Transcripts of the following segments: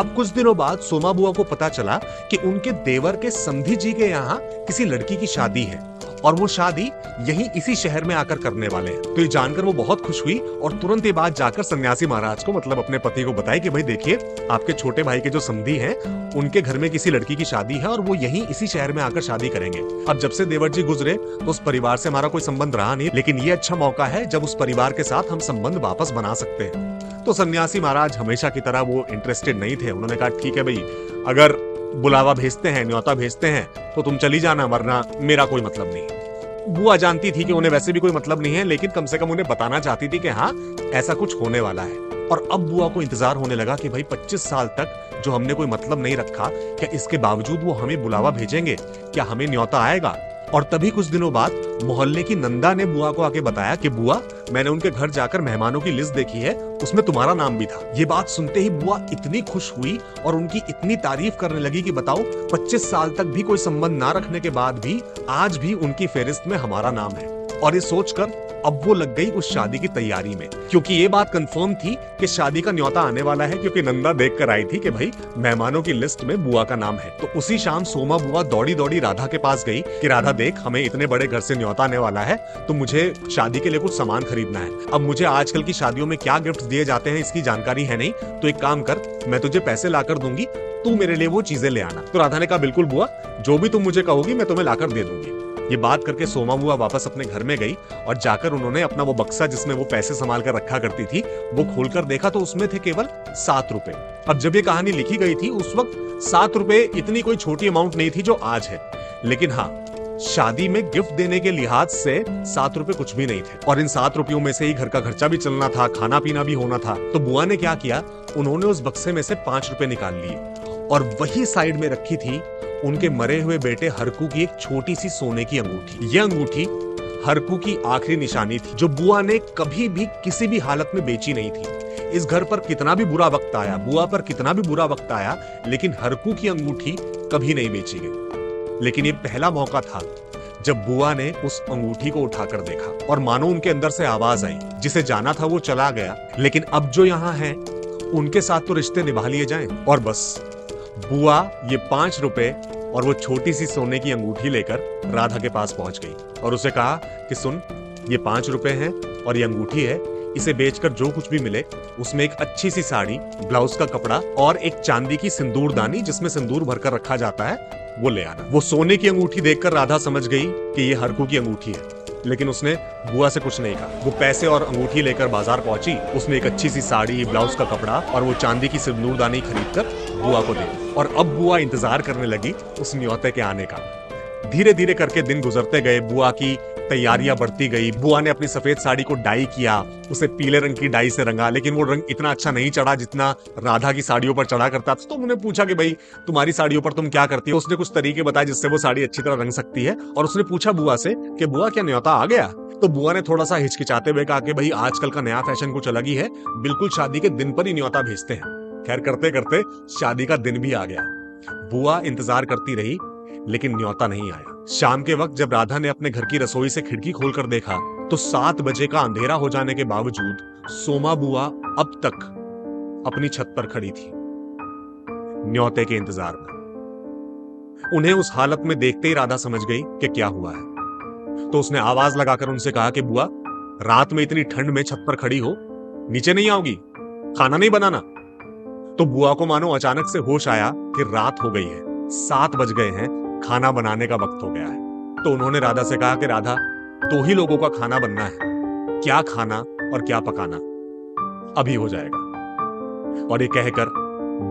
अब कुछ दिनों बाद सोमा बुआ को पता चला कि उनके देवर के समधी जी के यहाँ किसी लड़की की शादी है और वो शादी यहीं इसी शहर में आकर करने वाले हैं। तो ये जानकर वो बहुत खुश हुई और तुरंत ये बात जाकर सन्यासी महाराज को मतलब अपने पति को बताई कि भाई देखिए, आपके छोटे भाई के जो समधी हैं उनके घर में किसी लड़की की शादी है और वो यहीं इसी शहर में आकर शादी करेंगे। अब जब से देवर जी गुजरे तो उस परिवार से हमारा कोई संबंध रहा नहीं, लेकिन ये अच्छा मौका है जब उस परिवार के साथ हम संबंध वापस बना सकते हैं। तो सन्यासी महाराज हमेशा की तरह वो इंटरेस्टेड नहीं थे। उन्होंने कहा ठीक है भाई, अगर बुलावा भेजते हैं, न्योता भेजते हैं तो तुम चली जाना, वरना मेरा कोई मतलब नहीं। बुआ जानती थी कि उन्हें वैसे भी कोई मतलब नहीं है, लेकिन कम से कम उन्हें बताना चाहती थी कि हाँ ऐसा कुछ होने वाला है। और अब बुआ को इंतजार होने लगा कि भाई 25 साल तक जो हमने कोई मतलब नहीं रखा, क्या इसके बावजूद वो हमें बुलावा भेजेंगे, क्या हमें न्योता आएगा। और तभी कुछ दिनों बाद मोहल्ले की नंदा ने बुआ को आके बताया कि बुआ, मैंने उनके घर जाकर मेहमानों की लिस्ट देखी है, उसमें तुम्हारा नाम भी था। ये बात सुनते ही बुआ इतनी खुश हुई और उनकी इतनी तारीफ करने लगी कि बताओ 25 साल तक भी कोई संबंध ना रखने के बाद भी आज भी उनकी फेहरिस्त में हमारा नाम है। और ये सोचकर अब वो लग गई उस शादी की तैयारी में, क्योंकि ये बात कंफर्म थी कि शादी का न्योता आने वाला है, क्योंकि नंदा देख कर आई थी कि भाई मेहमानों की लिस्ट में बुआ का नाम है। तो उसी शाम सोमा बुआ दौड़ी दौड़ी राधा के पास गई कि राधा देख, हमें इतने बड़े घर से न्योता आने वाला है, तो मुझे शादी के लिए कुछ सामान खरीदना है। अब मुझे आजकल की शादियों में क्या गिफ्ट दिए जाते हैं इसकी जानकारी है नहीं, तो एक काम कर, मैं तुझे पैसे लाकर दूंगी, तू मेरे लिए वो चीजें ले आना। तो राधा ने कहा बिल्कुल बुआ, जो भी तुम मुझे कहोगी मैं तुम्हें लाकर दे दूंगी। ये बात करके सोमा बुआ वापस अपने घर में गई और जाकर उन्होंने अपना वो बक्सा जिसमें वो पैसे संभाल कर रखा करती थी वो खोलकर देखा तो उसमें थे केवल 7 रुपए। अब जब ये कहानी लिखी गई थी उस वक्त 7 रुपए इतनी कोई छोटी अमाउंट नहीं थी जो आज है, लेकिन हाँ, शादी में गिफ्ट देने के लिहाज से 7 रुपए कुछ भी नहीं थे। और इन 7 रुपयों में से ही घर का खर्चा भी चलना था, खाना पीना भी होना था। तो बुआ ने क्या किया, उन्होंने उस बक्से में से 5 रुपए निकाल लिए और वही साइड में रखी थी उनके मरे हुए बेटे हरकू की एक छोटी सी सोने की अंगूठी। यह अंगूठी हरकू की आखिरी निशानी थी, जो बुआ ने कभी भी किसी भी हालत में बेची नहीं थी। इस घर पर कितना भी बुरा वक्त आया, बुआ पर कितना भी बुरा वक्त आया, लेकिन हरकू की अंगूठी कभी नहीं बेची गई। लेकिन ये पहला मौका था जब बुआ ने उस अंगूठी को उठाकर देखा और मानो उनके अंदर से आवाज आई, जिसे जाना था वो चला गया, लेकिन अब जो यहाँ है उनके साथ तो रिश्ते निभा लिए जाएं। और बस बुआ ये 5 रुपए और वो छोटी सी सोने की अंगूठी लेकर राधा के पास पहुंच गई और उसे कहा कि सुन, ये 5 रुपए हैं और ये अंगूठी है, इसे बेचकर जो कुछ भी मिले उसमें एक अच्छी सी साड़ी, ब्लाउज का कपड़ा और एक चांदी की सिंदूरदानी जिसमें सिंदूर भरकर रखा जाता है, वो ले आना। वो सोने की अंगूठी देखकर राधा समझ गई कि ये हरकू की अंगूठी है, लेकिन उसने बुआ से कुछ नहीं कहा। वो पैसे और अंगूठी लेकर बाजार पहुंची, उसमें एक अच्छी सी साड़ी, ब्लाउज का कपड़ा और वो चांदी की सिंदूरदानी खरीदकर बुआ को दी। और अब बुआ इंतजार करने लगी उस न्योते के आने का। धीरे धीरे करके दिन गुजरते गए, बुआ की तैयारियां बढ़ती गई। बुआ ने अपनी सफेद साड़ी को डाई किया, उसे पीले रंग की डाई से रंगा, लेकिन वो रंग इतना अच्छा नहीं चढ़ा जितना राधा की साड़ियों पर चढ़ा करता था। तो उन्होंने पूछा कि भाई तुम्हारी साड़ियों पर तुम क्या करती हो। उसने कुछ तरीके बताए जिससे वो साड़ी अच्छी तरह रंग सकती है। और उसने पूछा बुआ से कि बुआ क्या न्योता आ गया। तो बुआ ने थोड़ा सा हिचकिचाते हुए कहा कि भाई आजकल का नया फैशन कुछ अलग ही है, बिल्कुल शादी के दिन पर ही न्योता भेजते हैं। खैर करते करते शादी का दिन भी आ गया। बुआ इंतजार करती रही, लेकिन न्योता नहीं आया। शाम के वक्त जब राधा ने अपने घर की रसोई से खिड़की खोलकर देखा तो 7 बजे का अंधेरा हो जाने के बावजूद सोमा बुआ अब तक अपनी छत पर खड़ी थी, न्योते के इंतजार में। उन्हें उस हालत में देखते ही राधा समझ गई कि क्या हुआ है। तो उसने आवाज लगाकर उनसे कहा कि बुआ, रात में इतनी ठंड में छत पर खड़ी हो, नीचे नहीं आओगी, खाना नहीं बनाना। तो बुआ को मानो अचानक से होश आया कि रात हो गई है, 7 बज गए हैं, खाना बनाने का वक्त हो गया है। तो उन्होंने राधा से कहा कि राधा, 2 ही लोगों का खाना बनना है, क्या खाना और क्या पकाना अभी हो जाएगा। और ये कहकर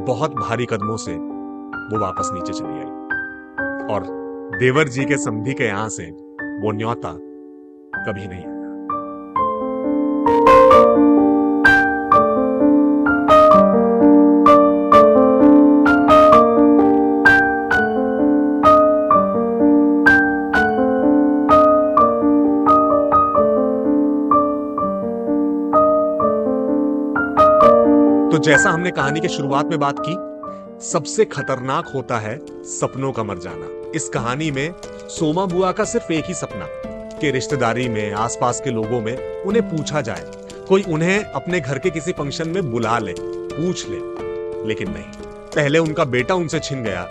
बहुत भारी कदमों से वो वापस नीचे चली आई और देवर जी के समधी के यहां से वो न्योता कभी नहीं आया। तो जैसा हमने कहानी के शुरुआत में बात की, सबसे खतरनाक होता है सपनों का मर जाना। इस कहानी में सोमा बुआ का सिर्फ एक ही सपना कि रिश्तेदारी में, आसपास के लोगों में उन्हें पूछा जाए, कोई उन्हें अपने घर के किसी फंक्शन में बुला ले, पूछ ले, लेकिन नहीं। पहले उनका बेटा उनसे छिन गया,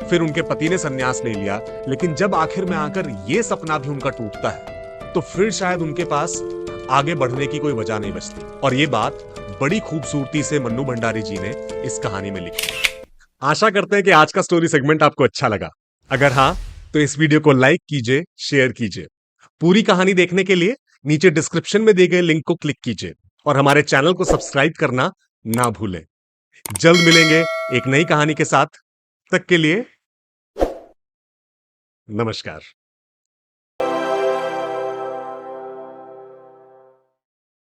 फिर उनके पति ने संन्यास ले लिया, लेकिन जब आखिर में आकर ये सपना भी उनका टूटता है, तो फिर शायद उनके पास आगे बढ़ने की कोई वजह नहीं बचती। और ये बात बड़ी खूबसूरती से मन्नू भंडारी जी ने इस कहानी में लिखी। आशा करते हैं कि आज का स्टोरी सेगमेंट आपको अच्छा लगा। अगर हाँ, तो इस वीडियो को लाइक कीजिए, शेयर कीजिए। पूरी कहानी देखने के लिए नीचे डिस्क्रिप्शन में दिए गए लिंक को क्लिक कीजिए और हमारे चैनल को सब्सक्राइब करना ना भूलें। जल्द मिलेंगे एक नई कहानी के साथ। तक के लिए नमस्कार।